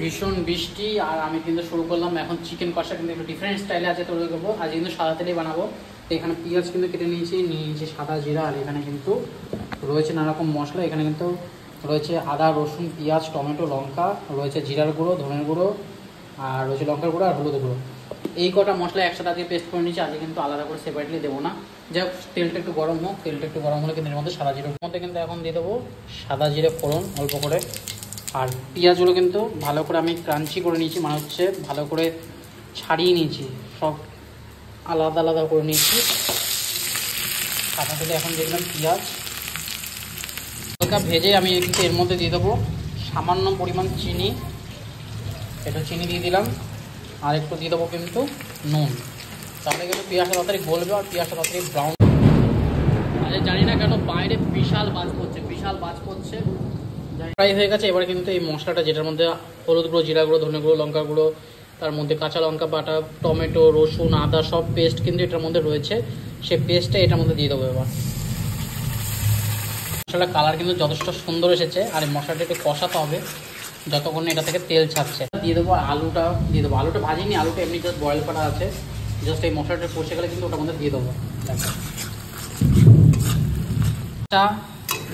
ভীষণ বৃষ্টি আর আমি কিন্তু শুরু করলাম এখন চিকেন কষা, কিন্তু একটু ডিফারেন্ট স্টাইলে আছে তৈরি করবো। আজ কিন্তু সাদা তেলেই বানাবো। তো এখানে পেঁয়াজ কিন্তু কেটে নিয়েছি সাদা জিরা, আর এখানে কিন্তু রয়েছে নানা রকম মশলা। এখানে কিন্তু রয়েছে আদা, রসুন, পেঁয়াজ, টমেটো, লঙ্কা, রয়েছে জিরার গুঁড়ো, ধনের গুঁড়ো, আর রয়েছে লঙ্কার গুঁড়ো আর হলুদ গুঁড়ো। এই কটা মশলা একসাথে আজকে পেস্ট করে নিয়েছি। আজকে কিন্তু আলাদা করে সেপারেটলি দেবো না। যাই হোক, তেলটা একটু গরম হোক। তেলটা একটু গরম হলে কিন্তু এর মধ্যে সাদা জিরার মধ্যে কিন্তু এখন দিয়ে দেবো সাদা জিরে ফোড়ন অল্প করে। আর পেঁয়াজগুলো কিন্তু ভালো করে আমি ক্রাঞ্চি করে নিয়েছি, মানে হচ্ছে ভালো করে ছাড়িয়ে নিয়েছি, সব আলাদা আলাদা করে নিয়েছি। সাদা তেলে এখন দেখলাম পেঁয়াজ হালকা ভেজে আমি কিন্তু এর মধ্যে দিয়ে দেবো সামান্য পরিমাণ চিনি। এটা চিনি দিয়ে দিলাম, আর একটু দিয়ে দেবো কিন্তু নুন। তাহলে কিন্তু পেঁয়াজটা তাড়াতাড়ি গলবে আর পেঁয়াজটা তাড়াতাড়ি ব্রাউন। আচ্ছা, জানি না কেন বাইরে বিশাল বাজ পড়ছে। ফ্রাই হয়ে গেছে। এবার কিন্তু এই মশলাটা, যেটার মধ্যে হলুদ গুঁড়ো, জিরা গুঁড়ো, ধনে গুঁড়ো, লঙ্কা গুঁড়ো, তার মধ্যে কাঁচা লঙ্কা বাটা, টমেটো, রসুন, আদা সব পেস্ট কিন্তু এটার মধ্যে রয়েছে। সেই পেস্টটা এটার মধ্যে দিয়ে দেবো। এবার মশলার কালার কিন্তু যথেষ্ট সুন্দর এসেছে, আর এই মশলাটা একটু কষাতে হবে যতক্ষণ এটা থেকে তেল ছাড়ছে। দিয়ে দেবো আলুটা দিয়ে দেবো। আলুটা ভাজিনি, আলুটা এমনি জাস্ট বয়েল করা আছে। জাস্ট এই মশলাটা কষে গেলে কিন্তু ওটার মধ্যে দিয়ে দেবো।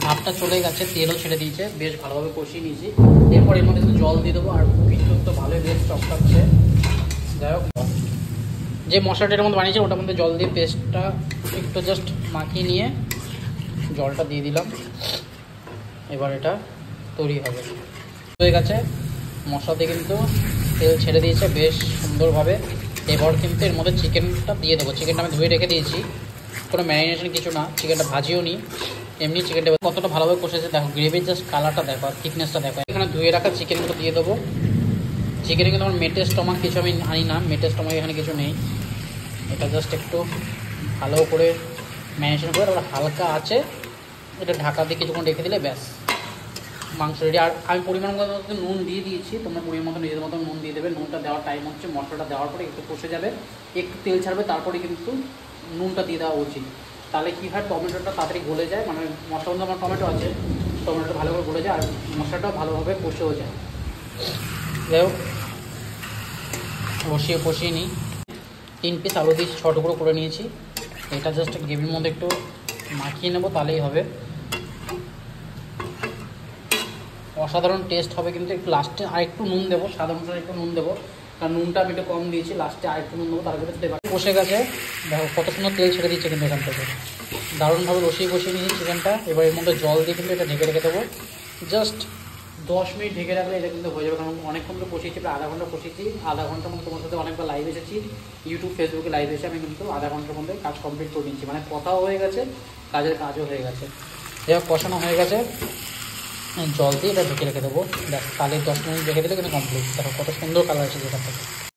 ভাতটা চলে গেছে, তেলও ছেড়ে দিয়েছে, বেশ ভালোভাবে কষিয়ে নিয়েছি। এরপর এর মধ্যে জল দিয়ে দেবো, আর বিদ্যুৎ তো ভালোই বেশ চকটাচ্ছে। যাই হোক, যে মশলাটার মধ্যে বানিয়েছে ওটার মধ্যে জল দিয়ে পেস্টটা একটু জাস্ট মাখিয়ে নিয়ে জলটা দিয়ে দিলাম। এবার এটা তৈরি হয়ে গেছে। মশলা দিয়ে কিন্তু তেল ছেড়ে দিয়েছে বেশ সুন্দরভাবে। এবার কিন্তু এর মধ্যে চিকেনটা দিয়ে দেবো। চিকেনটা আমি ধুয়ে রেখে দিয়েছি, কোনো ম্যারিনেশন কিছু না, চিকেনটা ভাজিও নি, এমনি চিকেনটা কতটা ভালোভাবে কষেছে দেখো। গ্রেভির জাস্ট কালারটা দেখো, আর থিকনেসটা দেখো। এখানে ধুয়ে রাখা চিকেনগুলো দিয়ে দেবো। চিকেনে কিন্তু আমার মেটে স্টমাক কিছু আমি আনি না, মেটে স্টমাক এখানে কিছু নেই। এটা জাস্ট একটু ভালো করে ম্যারিনেশন করে তারপর হালকা আছে এটা ঢাকা দিয়ে কিছুক্ষণ রেখে দিলে ব্যাস মাংস রেডি। আর আমি পরিমাণ মতো নুন দিয়ে দিয়েছি, তোমরা পরিমাণ মতো নিজের মতো নুন দিয়ে দেবে। নুনটা দেওয়ার টাইম হচ্ছে মশলাটা দেওয়ার পরে একটু কষে যাবে, একটু তেল ছাড়বে, তারপরে কিন্তু নুনটা দিয়ে দেওয়া উচিত। তাহলে কী হয়, টমেটোটা তাড়াতাড়ি গলে যায়, মানে মশলার মধ্যে আমার টমেটো আছে, টমেটোটা ভালো করে গলে যায় আর মশলাটাও ভালোভাবে কষেও যায়। যাই হোক, কষিয়ে নিই। 3 পিস আলু দিয়ে 6 টুকরো করে নিয়েছি। এটা জাস্ট গ্রেভির মধ্যে একটু মাখিয়ে নেবো, তাহলেই হবে। অসাধারণ টেস্ট হবে। কিন্তু একটু লাস্টে আর একটু নুন দেবো, সাধারণত একটু নুন দেবো, কারণ নুনটা আমি একটু কম দিয়েছি। লাস্টে আর একটু নুন দেবো, তারপরে কষে গেছে। দেখো কত সুন্দর তেল ছেড়ে দিচ্ছে কিন্তু এখান থেকে। দারুণভাবে কষিয়ে নিয়েছি চিকেনটা। এবার এর মধ্যে জল দিয়ে কিন্তু এটা ঢেকে রেখে দেবো। জাস্ট 10 মিনিট ঢেকে রাখলে এটা কিন্তু হয়ে যাবে, কারণ অনেকক্ষণ ধরে কষিয়েছি, প্রায় আধা ঘন্টা কষিয়েছি। আধা ঘন্টার মধ্যে তোমার সাথে অনেকবার লাইভ এসেছি, ইউটিউব ফেসবুকে লাইভ এসে আমি কিন্তু আধা ঘন্টার মধ্যে কাজ কমপ্লিট করে নিচ্ছি। মানে কথাও হয়ে গেছে, কাজও হয়ে গেছে। যাই হোক, কষানো হয়ে গেছে। জল দিয়ে এটা ঢেকে রেখে দেবো ব্যাস। তাহলে 10 মিনিট রেখে দিলে কিন্তু কমপ্লিট। দেখো কত সুন্দর কালার এসেছে এখান থেকে।